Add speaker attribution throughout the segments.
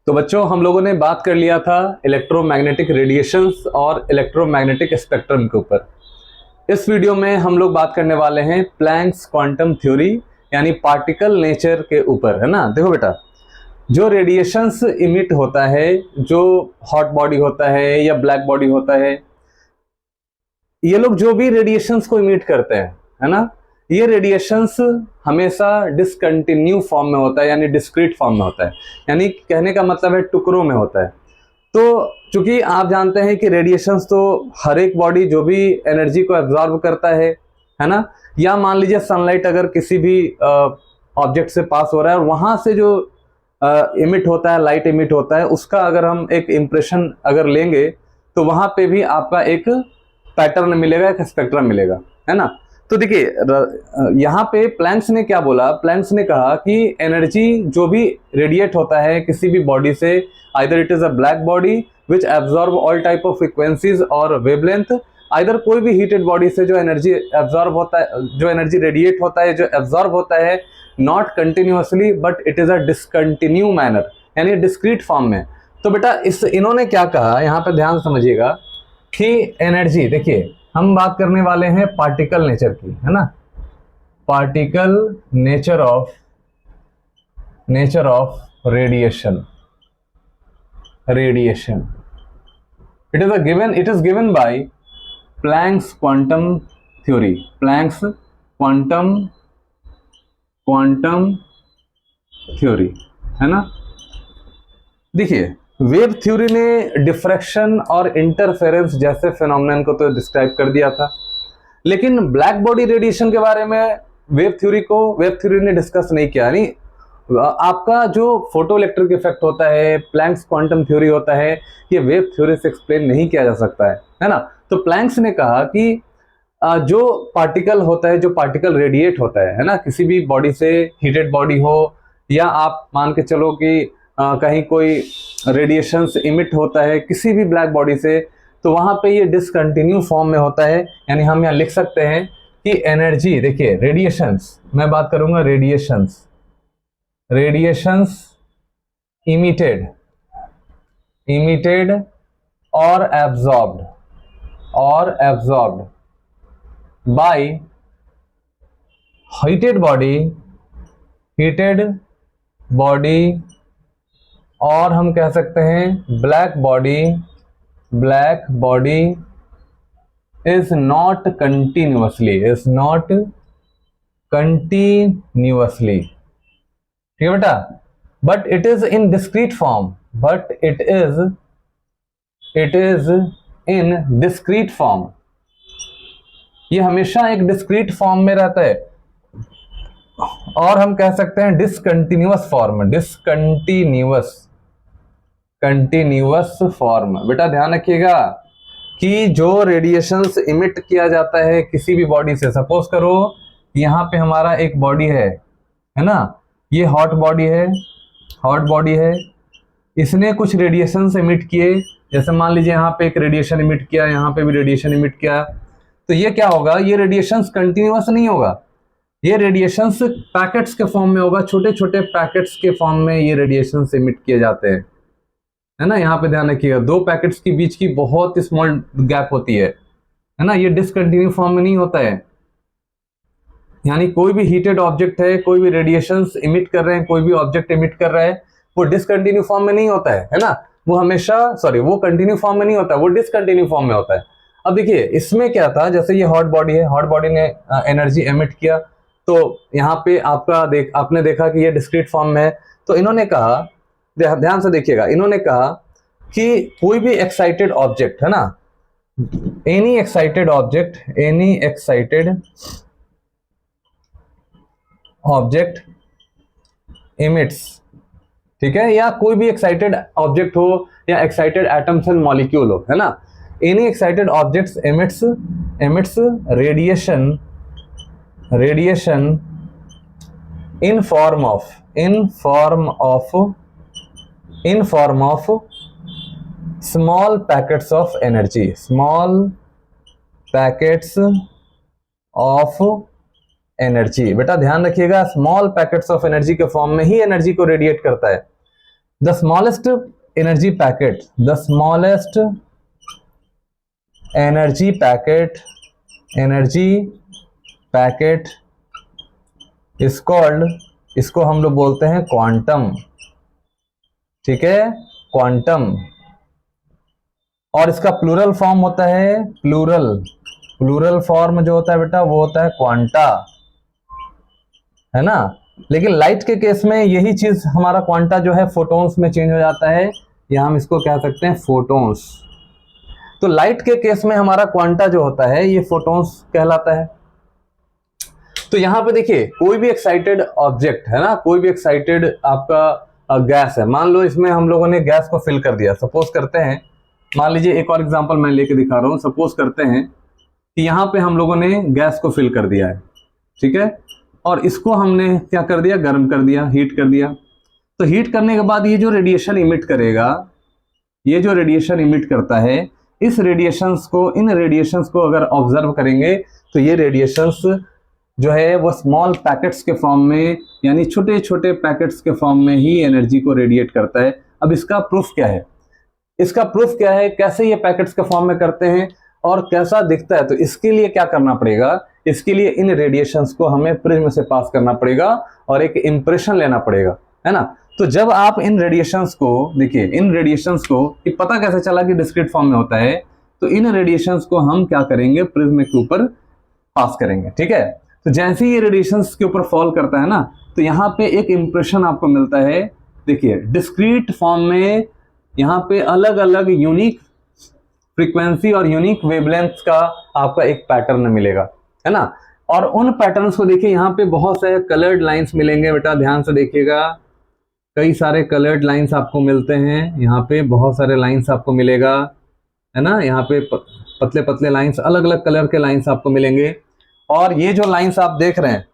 Speaker 1: तो बच्चों हम लोगों ने बात कर लिया था इलेक्ट्रोमैग्नेटिक रेडिएशंस और इलेक्ट्रोमैग्नेटिक स्पेक्ट्रम के ऊपर। इस वीडियो में हम लोग बात करने वाले हैं प्लैंक्स क्वांटम थ्योरी यानी पार्टिकल नेचर के ऊपर, है ना। देखो बेटा, जो रेडिएशंस इमिट होता है, जो हॉट बॉडी होता है या ब्लैक बॉडी होता है, ये लोग जो भी रेडिएशंस को इमिट करते हैं, है ना, ये रेडिएशंस हमेशा डिसकंटिन्यू फॉर्म में होता है यानी डिस्क्रीट फॉर्म में होता है, यानी कहने का मतलब है टुकड़ों में होता है। तो चूंकि आप जानते हैं कि रेडिएशंस तो हर एक बॉडी जो भी एनर्जी को एब्जॉर्ब करता है ना, या मान लीजिए सनलाइट अगर किसी भी ऑब्जेक्ट से पास हो रहा है और वहां से जो इमिट होता है, लाइट इमिट होता है, उसका अगर हम एक इम्प्रेशन अगर लेंगे तो वहां पे भी आपका एक पैटर्न मिलेगा, एक स्पेक्ट्रम मिलेगा, है ना। तो देखिए यहाँ पे प्लैंक्स ने क्या बोला, प्लैंक्स ने कहा कि एनर्जी जो भी रेडिएट होता है किसी भी बॉडी से, either it is a black body which absorb all type of frequencies और वेवलेंथ, आइदर कोई भी हीटेड बॉडी से जो एनर्जी एब्जॉर्ब होता है, जो एनर्जी रेडिएट होता है, जो एब्जॉर्ब होता है, not continuously but it is a discontinue manner, यानी डिस्क्रीट फॉर्म में। तो बेटा इन्होंने क्या कहा, यहाँ पे ध्यान समझिएगा कि एनर्जी, देखिए हम बात करने वाले हैं पार्टिकल नेचर की, है ना, particle nature of radiation. It is given by Planck's quantum theory, Planck's quantum theory, है ना। देखिए वेव थ्योरी ने डिफ्रैक्शन और इंटरफेरेंस जैसे फिनोमेनन को तो डिस्क्राइब कर दिया था, लेकिन ब्लैक बॉडी रेडिएशन के बारे में वेव थ्योरी ने डिस्कस नहीं किया। यानी आपका जो फोटो इलेक्ट्रिक इफेक्ट होता है, प्लैंक्स क्वांटम थ्योरी होता है, ये वेव थ्योरी से एक्सप्लेन नहीं किया जा सकता है ना। तो प्लैंक्स ने कहा कि जो पार्टिकल होता है, जो पार्टिकल रेडिएट होता है ना, किसी भी बॉडी से, हीटेड बॉडी हो या आप मान के चलो कि कहीं कोई रेडिएशंस इमिट होता है किसी भी ब्लैक बॉडी से, तो वहां पे ये डिसकंटिन्यू फॉर्म में होता है। यानी हम यहाँ लिख सकते हैं कि एनर्जी, देखिए रेडिएशंस, मैं बात करूंगा रेडिएशंस इमिटेड और एब्जॉर्ब्ड बाय हीटेड बॉडी और हम कह सकते हैं black body is not continuously, ठीक है बेटा, but it is in discrete form, ये हमेशा एक डिस्क्रीट फॉर्म में रहता है। और हम कह सकते हैं डिसकंटिन्यूअस फॉर्म। बेटा ध्यान रखिएगा कि जो रेडिएशंस इमिट किया जाता है किसी भी बॉडी से, सपोज करो यहाँ पे हमारा एक बॉडी है ना, ये हॉट बॉडी है, इसने कुछ रेडिएशंस इमिट किए, जैसे मान लीजिए यहाँ पे एक रेडिएशन इमिट किया, यहाँ पे भी रेडिएशन इमिट किया, तो ये क्या होगा, ये रेडिएशंस कंटिन्यूअस नहीं होगा, ये रेडिएशंस पैकेट्स के फॉर्म में होगा, छोटे छोटे पैकेट्स के फॉर्म में ये रेडिएशंस इमिट किए जाते हैं, है ना। यहाँ पे ध्यान रखिएगा, दो पैकेट्स के बीच की बहुत स्मॉल गैप होती है ना, ये डिसकंटिन्यू फॉर्म में नहीं होता है। यानी कोई भी हीटेड ऑब्जेक्ट है, कोई भी रेडिएशंस इमिट कर रहे हैं, कोई भी ऑब्जेक्ट इमिट कर रहा है, वो डिसकंटिन्यू फॉर्म में नहीं होता है ना, वो हमेशा वो कंटिन्यू फॉर्म में नहीं होता, वो डिसकंटिन्यू फॉर्म में होता है। अब देखिए इसमें क्या था, जैसे ये हॉट बॉडी ने एनर्जी एमिट किया, तो यहाँ पे आपने देखा कि ये डिस्क्रीट फॉर्म में है। तो इन्होंने कहा, ध्यान से देखिएगा, इन्होंने कहा कि कोई भी एक्साइटेड ऑब्जेक्ट, है ना, एनी एक्साइटेड ऑब्जेक्ट इमिट्स, ठीक है, या कोई भी एक्साइटेड ऑब्जेक्ट हो या एक्साइटेड एटम्स एंड मॉलिक्यूल हो, है ना, any excited objects emits radiation in form of small packets of energy, बेटा ध्यान रखिएगा, स्मॉल पैकेट्स ऑफ एनर्जी के फॉर्म में ही एनर्जी को रेडिएट करता है। The smallest energy packet, the smallest energy packet, energy packet is called, इसको हम लोग बोलते हैं क्वांटम, ठीक है, क्वांटम। और इसका प्लूरल फॉर्म होता है प्लूरल, प्लूरल फॉर्म जो होता है बेटा वो होता है क्वांटा, है ना। लेकिन लाइट के केस में यही चीज हमारा क्वांटा जो है फोटॉन्स में चेंज हो जाता है, या हम इसको कह सकते हैं फोटॉन्स। तो लाइट के केस में हमारा क्वांटा जो होता है ये फोटॉन्स कहलाता है। तो यहां पे देखिए कोई भी एक्साइटेड ऑब्जेक्ट है ना, कोई भी एक्साइटेड आपका गैस है, मान लो इसमें हम लोगों ने गैस को फिल कर दिया, सपोज करते हैं, मान लीजिए एक और एग्जांपल मैं लेके दिखा रहा हूं, सपोज करते हैं कि यहां पे हम लोगों ने गैस को फिल कर दिया है, ठीक है, और इसको हमने क्या कर दिया, गर्म कर दिया, हीट कर दिया। तो हीट करने के बाद ये जो रेडिएशन इमिट करेगा, ये जो रेडिएशन इमिट करता है, इस रेडिएशंस को, इन रेडिएशंस को अगर ऑब्जर्व करेंगे तो ये रेडिएशंस जो है वो स्मॉल पैकेट्स के फॉर्म में, यानी छोटे छोटे पैकेट्स के फॉर्म में ही एनर्जी को रेडिएट करता है। अब इसका प्रूफ क्या है, इसका प्रूफ क्या है, कैसे ये पैकेट्स के फॉर्म में करते हैं और कैसा दिखता है। तो इसके लिए क्या करना पड़ेगा, इसके लिए इन रेडिएशंस को हमें प्रिज्म से पास करना पड़ेगा और एक इंप्रेशन लेना पड़ेगा, है ना। तो जब आप इन रेडिएशंस को देखिए, इन रेडिएशंस को ये पता कैसे चला कि डिस्क्रीट फॉर्म में होता है, तो इन रेडिएशंस को हम क्या करेंगे, प्रिज्म के ऊपर पास करेंगे, ठीक है। तो जैसे ही ये रेडिएशंस के ऊपर फॉल करता है ना, तो यहाँ पे एक इंप्रेशन आपको मिलता है। देखिए डिस्क्रीट फॉर्म में यहाँ पे अलग अलग यूनिक फ्रीक्वेंसी और यूनिक वेवलेंथ का आपका एक पैटर्न मिलेगा, है ना। और उन पैटर्न्स को देखिए, यहाँ पे बहुत सारे कलर्ड लाइंस मिलेंगे, बेटा ध्यान से देखिएगा, कई सारे कलर्ड लाइंस आपको मिलते हैं, यहाँ पे बहुत सारे लाइंस आपको मिलेगा, है ना। यहाँ पे पतले पतले लाइंस, अलग अलग कलर के लाइंस आपको मिलेंगे। और ये जो लाइंस आप देख रहे हैं,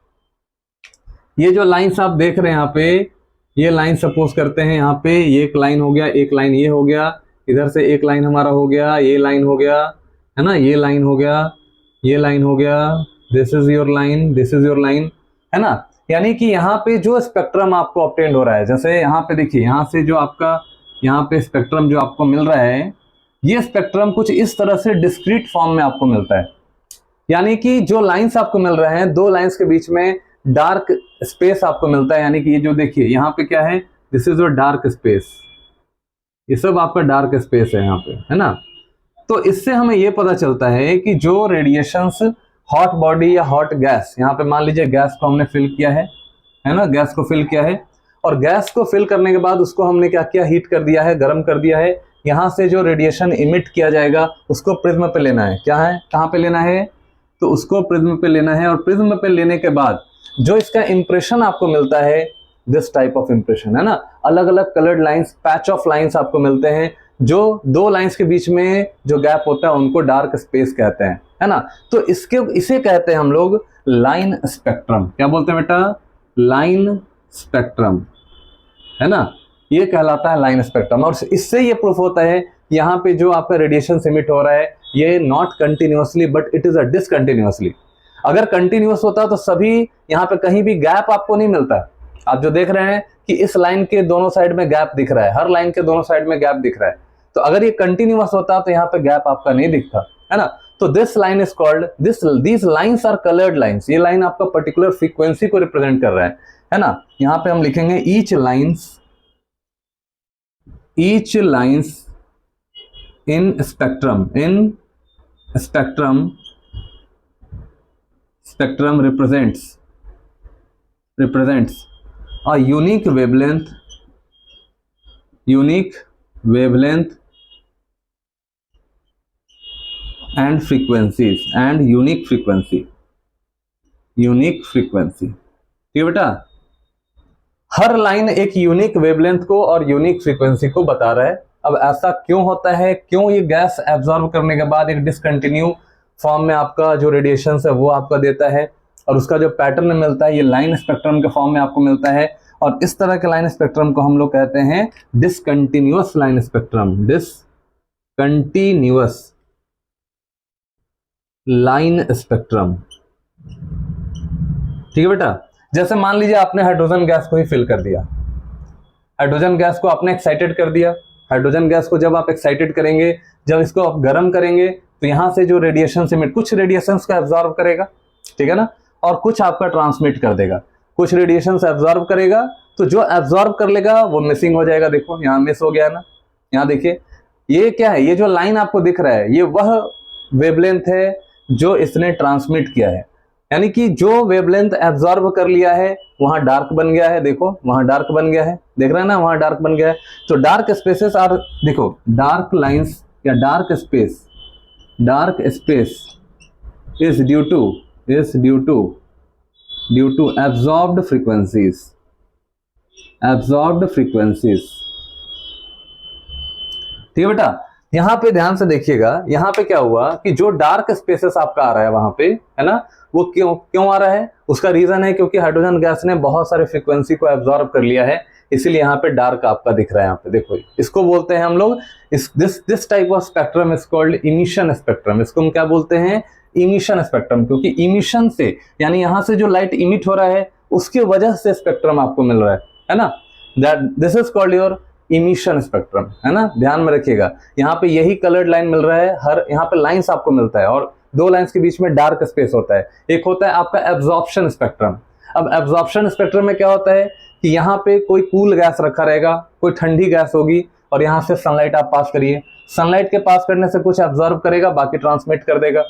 Speaker 1: ये जो लाइंस आप देख रहे हैं यहाँ पे, ये लाइन सपोज करते हैं, यहाँ पे ये एक लाइन हो गया, एक लाइन ये हो गया, इधर से एक लाइन हमारा हो गया, ये लाइन हो गया, है ना, ये लाइन हो गया, ये लाइन हो गया, this is your line, this is your line, है ना। यानी कि यहाँ पे जो स्पेक्ट्रम आपको ऑब्टेंड हो रहा है, जैसे यहाँ पे देखिए, यहाँ से जो आपका यहाँ पे स्पेक्ट्रम जो आपको मिल रहा है, ये स्पेक्ट्रम कुछ इस तरह से डिस्क्रीट फॉर्म में आपको मिलता है। यानी कि जो लाइंस आपको मिल रहे हैं, दो लाइंस के बीच में डार्क स्पेस आपको मिलता है। यानी कि ये जो देखिए यहाँ पे क्या है, this is your dark space, ये सब आपका डार्क स्पेस है यहाँ पे, है ना। तो इससे हमें ये पता चलता है कि जो रेडिएशंस हॉट बॉडी या हॉट गैस, यहाँ पे मान लीजिए गैस को हमने फिल किया है ना, गैस को फिल किया है, और गैस को फिल करने के बाद उसको हमने क्या किया, हीट कर दिया है, गर्म कर दिया है। यहाँ से जो रेडिएशन इमिट किया जाएगा उसको प्रिज्म पे लेना है, क्या है, कहाँ पे लेना है, तो उसको प्रिज्म पे लेना है। और प्रिज्म पे लेने के बाद जो इसका इंप्रेशन आपको मिलता है, दिस टाइप ऑफ इंप्रेशन, है ना, अलग अलग coloured lines, patch of lines आपको मिलते हैं। जो दो लाइंस के बीच में जो गैप होता है उनको डार्क स्पेस कहते हैं, है ना। तो इसे कहते हैं हम लोग लाइन स्पेक्ट्रम। क्या बोलते हैं बेटा, लाइन स्पेक्ट्रम, है ना, ये कहलाता है लाइन स्पेक्ट्रम। और इससे ये प्रूफ होता है यहाँ पे जो आपका रेडिएशन इमिट हो रहा है, ये not continuously but it is a discontinuously. अगर कंटिन्यूअस होता तो सभी यहाँ पे कहीं भी गैप आपको नहीं मिलता। आप जो देख रहे हैं कि इस लाइन के दोनों साइड में गैप दिख रहा है, हर लाइन के दोनों साइड में गैप दिख रहा है, तो अगर ये कंटिन्यूअस होता तो यहाँ पे गैप आपका नहीं दिखता, है ना। तो this line is called, these lines are coloured lines. ये लाइन आपका पर्टिकुलर फ्रीक्वेंसी को रिप्रेजेंट कर रहा है ना। यहाँ पे हम लिखेंगे each lines in spectrum, spectrum represents a unique wavelength and frequencies and unique frequency, ठीक है बेटा। हर लाइन एक यूनिक वेवलेंथ को और यूनिक फ्रीक्वेंसी को बता रहा है। अब ऐसा क्यों होता है, क्यों ये गैस एब्जॉर्ब करने के बाद एक डिसकंटिन्यू फॉर्म में आपका जो रेडिएशन है वो आपका देता है, और उसका जो पैटर्न मिलता है ये लाइन स्पेक्ट्रम के फॉर्म में आपको मिलता है। और इस तरह के लाइन स्पेक्ट्रम को हम लोग कहते हैं discontinuous line spectrum, discontinuous line spectrum, ठीक है बेटा। जैसे मान लीजिए आपने हाइड्रोजन गैस को ही फिल कर दिया, हाइड्रोजन गैस को आपने एक्साइटेड कर दिया। हाइड्रोजन गैस को जब आप एक्साइटेड करेंगे, जब इसको आप गर्म करेंगे, तो यहाँ से जो रेडिएशन इमिट, कुछ रेडिएशन को एब्जॉर्ब करेगा, ठीक है ना, और कुछ आपका ट्रांसमिट कर देगा। कुछ रेडिएशन एब्जॉर्ब करेगा, तो जो एब्जॉर्ब कर लेगा वो मिसिंग हो जाएगा। देखो यहाँ मिस हो गया ना, यहाँ देखिए ये क्या है, ये जो लाइन आपको दिख रहा है ये वह वेवलेंथ है जो इसने ट्रांसमिट किया है, यानी कि जो वेवलेंथ एब्जॉर्ब कर लिया है वहां डार्क बन गया है। देखो वहां डार्क बन गया है, देख रहे हैं ना, वहां डार्क बन गया है। तो डार्क स्पेसेस आर, देखो डार्क लाइंस या dark space is due to absorbed frequencies. ठीक है बेटा, यहां पे ध्यान से देखिएगा, यहां पे क्या हुआ कि जो डार्क स्पेसेस आपका आ रहा है वहां पे, है ना, वो क्यों आ रहा है, उसका रीजन है क्योंकि हाइड्रोजन गैस ने बहुत सारे फ्रीक्वेंसी को एब्जॉर्ब कर लिया है, इसीलिए यहाँ पे डार्क आपका दिख रहा है। यहाँ पे देखो, इसको बोलते हैं हम लोग, this type of spectrum is called emission spectrum. इसको हम क्या बोलते हैं, इमिशन स्पेक्ट्रम, क्योंकि इमिशन से यानी यहाँ से जो लाइट इमिट हो रहा है उसकी वजह से स्पेक्ट्रम आपको मिल रहा है ना, this is called your emission spectrum, है ना, ध्यान में रखिएगा। यहाँ पे यही कलर्ड लाइन मिल रहा है, हर यहाँ पे लाइंस आपको मिलता है और दो लाइंस के बीच में डार्क स्पेस होता है। एक होता है आपका एब्जॉर्प्शन स्पेक्ट्रम। अब एब्जॉर्प्शन स्पेक्ट्रम में क्या होता है कि यहाँ पे कोई कूल गैस रखा रहेगा, कोई ठंडी गैस होगी, और यहाँ से सनलाइट आप पास करिए, सनलाइट के पास करने से कुछ एब्जॉर्ब करेगा, बाकी ट्रांसमिट कर देगा,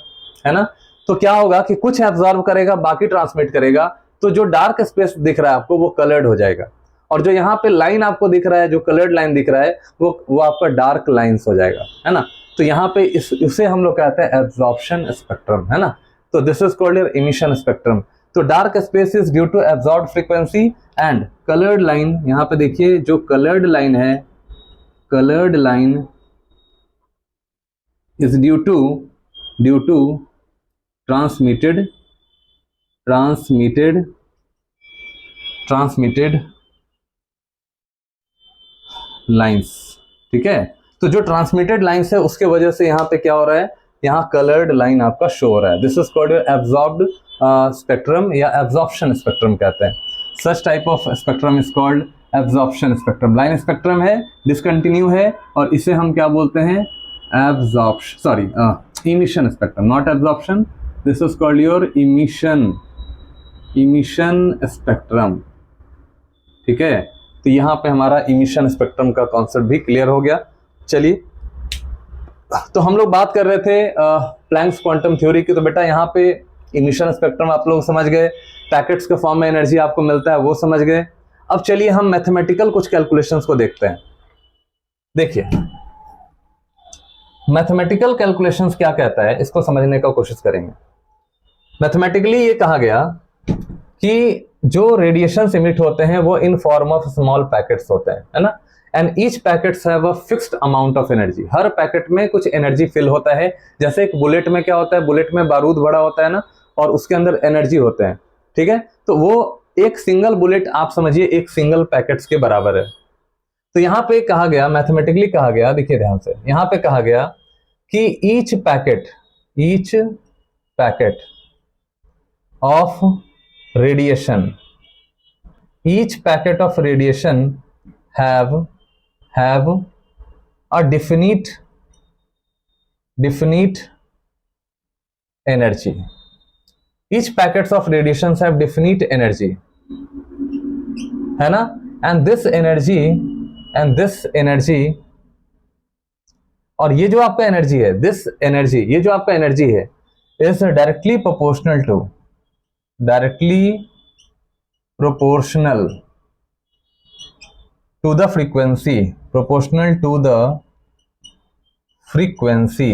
Speaker 1: है ना। तो क्या होगा कि कुछ एब्जॉर्ब करेगा, बाकी ट्रांसमिट करेगा, तो जो डार्क स्पेस दिख रहा है आपको वो कलर्ड हो जाएगा, और जो यहाँ पे लाइन आपको दिख रहा है, जो कलर्ड लाइन दिख रहा है, वो आपका डार्क लाइंस हो जाएगा, है ना। तो यहाँ पे इसे हम लोग कहते हैं एब्जॉर्प्शन स्पेक्ट्रम, है ना। तो this is called your emission spectrum. तो dark space is due to absorbed frequency and coloured line, यहाँ पे देखिए जो कलर्ड लाइन है, coloured line is due to transmitted lines, ठीक है। तो जो ट्रांसमिटेड लाइंस है उसके वजह से यहाँ पे क्या हो रहा है, यहाँ कलर्ड लाइन आपका शो हो रहा है। This is called absorbed spectrum या एब्जॉर्प्शन स्पेक्ट्रम कहते हैं। Such type of spectrum is called absorption spectrum. Line spectrum है, डिसकंटिन्यू है, और इसे हम क्या बोलते हैं, emission spectrum, not absorption. This is called your emission spectrum, ठीक है। तो यहाँ पे हमारा इमिशन स्पेक्ट्रम का कॉन्सेप्ट भी क्लियर हो गया। चलिए, तो हम लोग बात कर रहे थे प्लैंक्स क्वांटम थ्योरी की। तो बेटा यहाँ पे इमिशन स्पेक्ट्रम आप लोग समझ गए, पैकेट्स के फॉर्म में एनर्जी आपको मिलता है वो समझ गए। अब चलिए हम मैथमेटिकल कुछ कैलकुलेशंस को देखते हैं। देखिए मैथमेटिकल कैलकुलेशंस क्या कहता है, इसको समझने का कोशिश करेंगे। मैथमेटिकली ये कहा गया कि जो रेडिएशंस इमिट होते हैं वो in form of small packets होते हैं, है ना, and each packets have a fixed amount of energy. Her packet में कुछ एनर्जी फिल होता है। जैसे एक बुलेट में क्या होता है, बुलेट में बारूद बड़ा होता है ना, और उसके अंदर एनर्जी होते हैं, ठीक है। तो वो एक सिंगल बुलेट आप समझिए एक सिंगल पैकेट्स के बराबर है। तो यहाँ पे कहा गया, मैथमेटिकली कहा गया, देखिए ध्यान से, यहाँ पे कहा गया कि each packet of radiation have a definite energy. Each packets of radiations have definite energy, है ना, and this energy और ये जो आपका एनर्जी है, ये जो आपका एनर्जी है is directly proportional to the frequency,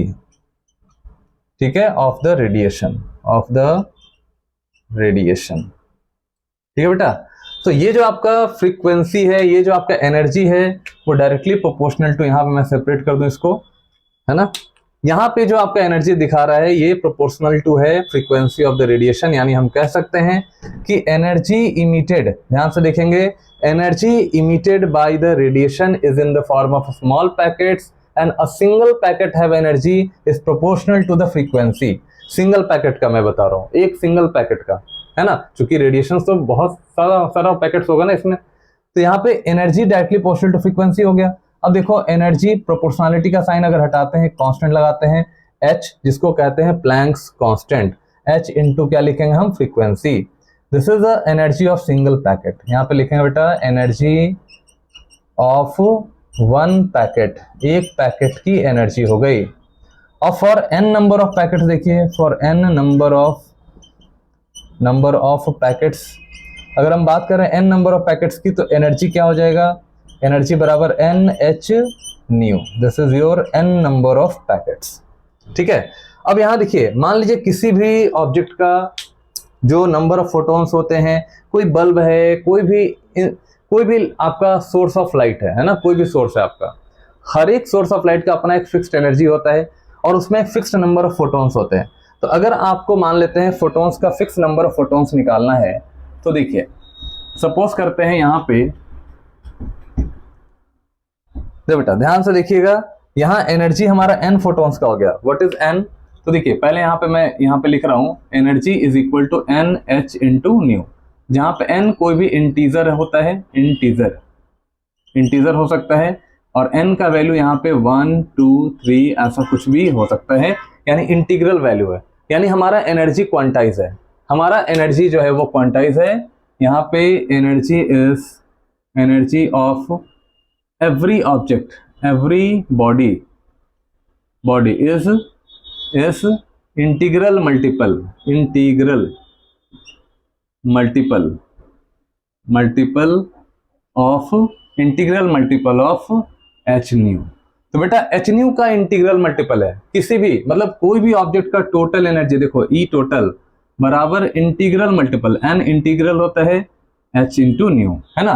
Speaker 1: ठीक है, of the radiation, ठीक है बेटा। तो ये जो आपका फ्रीक्वेंसी है, ये जो आपका एनर्जी है, वो डायरेक्टली प्रोपोर्शनल टू, यहाँ पे मैं सेपरेट कर दूं इसको, है ना, यहाँ पे जो आपका एनर्जी दिखा रहा है ये प्रोपोर्शनल टू है फ्रीक्वेंसी ऑफ द रेडिएशन। यानी हम कह सकते हैं कि एनर्जी इमिटेड, ध्यान से देखेंगे, energy emitted by the radiation is in the form of small packets and a single packet have energy is proportional to the frequency. Single packet का मैं बता रहा हूँ, एक सिंगल पैकेट का, है ना, क्योंकि रेडिएशन तो बहुत सारा पैकेट्स होगा ना इसमें, तो यहाँ पे energy directly proportional to frequency हो गया। अब देखो एनर्जी प्रोपोर्शनलिटी का साइन अगर हटाते हैं, कांस्टेंट लगाते हैं h, जिसको कहते हैं प्लैंक्स कांस्टेंट, h इंटू क्या लिखेंगे हम, frequency. This is the energy of single packet. यहाँ पे लिखेंगे बेटा एनर्जी ऑफ वन पैकेट, एक पैकेट की एनर्जी हो गई। और for n number of packets देखिए, for n number of packets, अगर हम बात करें n नंबर ऑफ पैकेट्स की, तो एनर्जी क्या हो जाएगा, एनर्जी बराबर NH new. This is your n number of packets. ठीक है, अब यहाँ देखिए, मान लीजिए किसी भी ऑब्जेक्ट का जो नंबर ऑफ फोटॉन्स होते हैं, कोई बल्ब है, कोई भी आपका सोर्स ऑफ लाइट है ना, कोई भी सोर्स है आपका, हर एक सोर्स ऑफ लाइट का अपना एक फिक्स्ड एनर्जी होता है और उसमें फिक्स्ड नंबर ऑफ फोटॉन्स होते हैं। तो अगर आपको मान लेते हैं फोटॉन्स का फिक्स नंबर ऑफ फोटॉन्स निकालना है, तो देखिए सपोज करते हैं यहाँ पे, देखो बेटा ध्यान से देखिएगा, यहाँ एनर्जी हमारा n फोटॉन्स का हो गया। What is n? तो देखिए पहले यहाँ पे मैं यहाँ पे लिख रहा हूँ energy is equal to NH into nu, जहाँ पे n कोई भी इंटीजर होता है, इंटीजर हो सकता है, और n का वैल्यू यहाँ पे 1 2 3 ऐसा कुछ भी हो सकता है, यानी इंटीग्रल वैल्यू है, यानी हमारा एनर्जी क्वांटाइज है, हमारा एनर्जी जो है वो क्वांटाइज है। यहाँ पे energy is energy of every object, every body is integral multiple of h new. तो बेटा h न्यू का इंटीग्रल मल्टीपल है किसी भी, मतलब कोई भी ऑब्जेक्ट का टोटल एनर्जी, देखो E टोटल बराबर इंटीग्रल मल्टीपल, n इंटीग्रल होता है h इंटू न्यू, है ना।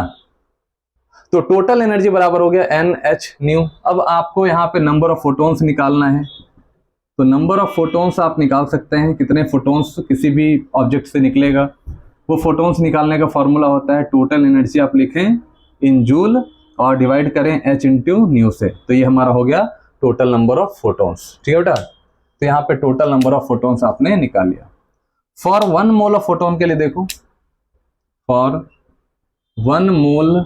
Speaker 1: तो टोटल एनर्जी बराबर हो गया NH न्यू। अब आपको यहाँ पे नंबर ऑफ फोटॉन्स निकालना है, तो नंबर ऑफ फोटॉन्स आप निकाल सकते हैं, कितने फोटॉन्स किसी भी ऑब्जेक्ट से निकलेगा, वो फोटॉन्स निकालने का फॉर्मूला होता है टोटल एनर्जी, आप लिखें इन जूल और डिवाइड करें h इंटू न्यू से, तो ये हमारा हो गया टोटल नंबर ऑफ फोटॉन्स। ठीक है बेटा, तो यहाँ पे टोटल नंबर ऑफ फोटॉन्स आपने निकाल लिया। फॉर 1 मोल ऑफ फोटॉन के लिए देखो, फॉर 1 मोल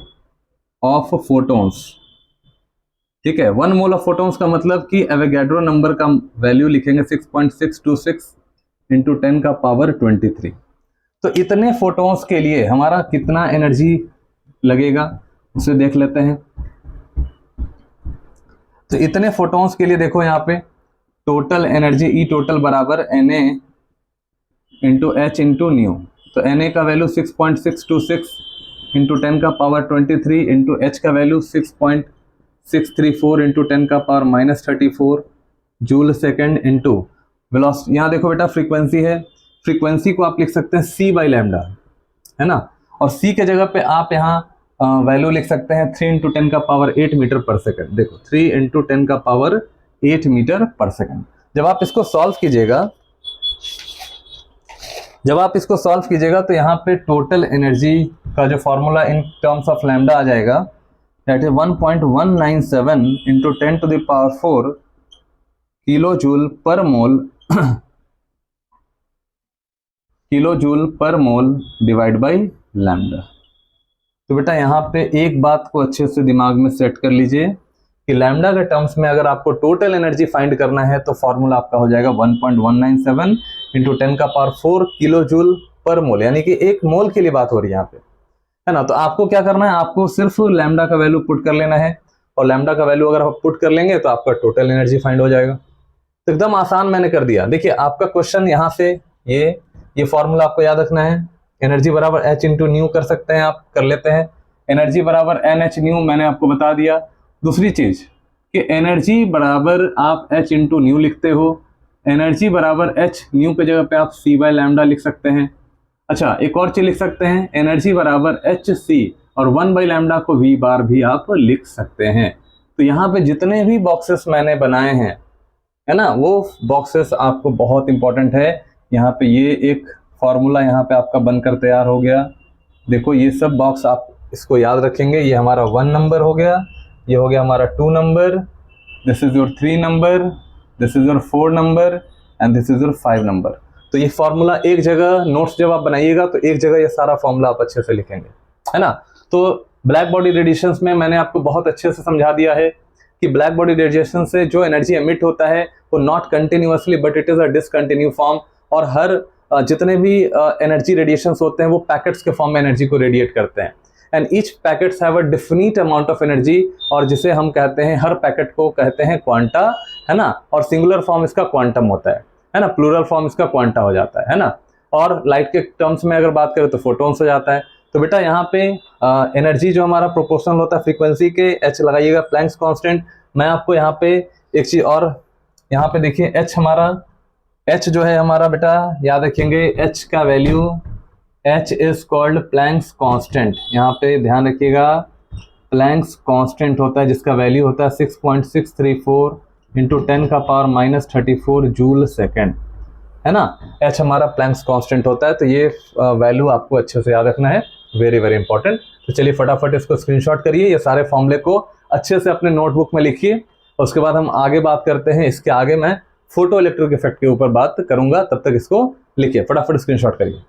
Speaker 1: ऑफ फोटॉन्स, ठीक है, 1 मोल ऑफ फोटॉन्स का मतलब कि एवोगैड्रो नंबर का वैल्यू लिखेंगे 6.626 इंटू 10 का पावर 23। तो इतने फोटॉन्स के लिए हमारा कितना एनर्जी लगेगा उसे देख लेते हैं। तो इतने फोटॉन्स के लिए देखो यहाँ पे टोटल एनर्जी E टोटल बराबर Na into H into new. तो Na का वैल्यू 6.626 इंटू 10 का पावर 23 इंटू H का वैल्यू 6.634 इंटू 10 का power -34 joule second into velocity. यहाँ देखो बेटा फ्रीक्वेंसी है, फ्रीक्वेंसी को आप लिख सकते हैं c बाई लैम्डा, है ना, और c के जगह पे आप यहाँ वैल्यू लिख सकते हैं 3 इंटू 10 का पावर 8 मीटर पर सेकंड। देखो 3 इंटू 10 का पावर 8 मीटर पर सेकंड। जब आप इसको सॉल्व कीजिएगा तो यहाँ पे टोटल एनर्जी का जो formula in terms of lambda आ जाएगा, that is 1.197 into 10 to the power 4 kilo joule per mole divide by lambda. तो बेटा यहाँ पे एक बात को अच्छे से दिमाग में सेट कर लीजिए कि लैम्डा के टर्म्स में अगर आपको टोटल एनर्जी फाइंड करना है तो फॉर्मूला आपका हो जाएगा 1.197 इंटू 10 का पावर 4 किलो जूल पर मोल, यानी कि एक मोल के लिए बात हो रही है यहाँ पे, है ना। तो आपको क्या करना है, आपको सिर्फ लैम्डा का वैल्यू पुट कर लेना है, और लैम्डा का वैल्यू अगर आप पुट कर लेंगे तो आपका टोटल एनर्जी फाइंड हो जाएगा। तो एकदम आसान मैंने कर दिया। देखिए आपका क्वेश्चन यहाँ से ये फॉर्मूला आपको याद रखना है, एनर्जी बराबर H इंटू न्यू कर सकते हैं, आप कर लेते हैं, एनर्जी बराबर NH न्यू मैंने आपको बता दिया। दूसरी चीज कि एनर्जी बराबर आप H इंटू न्यू लिखते हो, एनर्जी बराबर H न्यू के जगह पे आप c बाई लैम्डा लिख सकते हैं। अच्छा एक और चीज लिख सकते हैं, एनर्जी बराबर HC और 1 बाई लैम्डा को V बार भी आप लिख सकते हैं। तो यहाँ पे जितने भी बॉक्सेस मैंने बनाए हैं, है ना, वो बॉक्सेस आपको बहुत इंपॉर्टेंट है। यहाँ पे ये एक फॉर्मूला यहाँ पे आपका बनकर तैयार हो गया। देखो ये सब बॉक्स आप इसको याद रखेंगे। ये हमारा 1 नंबर हो गया, ये हो गया हमारा 2 number, this is your 3 number, this is your 4 number and this is your 5 number. तो ये फॉर्मूला एक जगह नोट्स जब आप बनाइएगा तो एक जगह ये सारा फॉर्मूला आप अच्छे से लिखेंगे, है ना। तो ब्लैक बॉडी रेडिएशंस में मैंने आपको बहुत अच्छे से समझा दिया है कि ब्लैक बॉडी रेडिएशन से जो एनर्जी एमिट होता है वो not continuously but it is a discontinue form, और हर जितने भी एनर्जी रेडिएशंस होते हैं वो पैकेट्स के फॉर्म में एनर्जी को रेडिएट करते हैं, and each packets have a definite amount of energy, और जिसे हम कहते हैं हर पैकेट को कहते हैं क्वांटा, है ना। और सिंगुलर फॉर्म इसका क्वांटम होता है ना, प्लूरल फॉर्म इसका क्वांटा हो जाता है ना। और लाइट के टर्म्स में अगर बात करें तो फोटॉन्स हो जाता है। तो बेटा यहाँ पे एनर्जी जो हमारा प्रोपोर्शनल होता है फ्रीक्वेंसी के, एच लगाइएगा प्लैंक्स कांस्टेंट। मैं आपको यहाँ पे एक चीज और, यहाँ पे देखिए एच हमारा, एच जो है हमारा बेटा याद रखेंगे, एच का value, H is called Planck's constant. यहाँ पे ध्यान रखिएगा प्लैंक्स कांस्टेंट होता है जिसका वैल्यू होता है 6.634 इंटू 10⁻⁻34 जूल सेकेंड, है ना। एच हमारा प्लैंक्स कांस्टेंट होता है, तो ये वैल्यू आपको अच्छे से याद रखना है, वेरी वेरी इंपॉर्टेंट। तो चलिए फटाफट इसको स्क्रीनशॉट करिए, ये सारे फॉर्मूले को अच्छे से अपने नोटबुक में लिखिए। उसके बाद हम आगे बात करते हैं, इसके आगे मैं फोटो इलेक्ट्रिक इफेक्ट के ऊपर बात करूंगा, तब तक इसको लिखिए, फटाफट स्क्रीनशॉट करिए।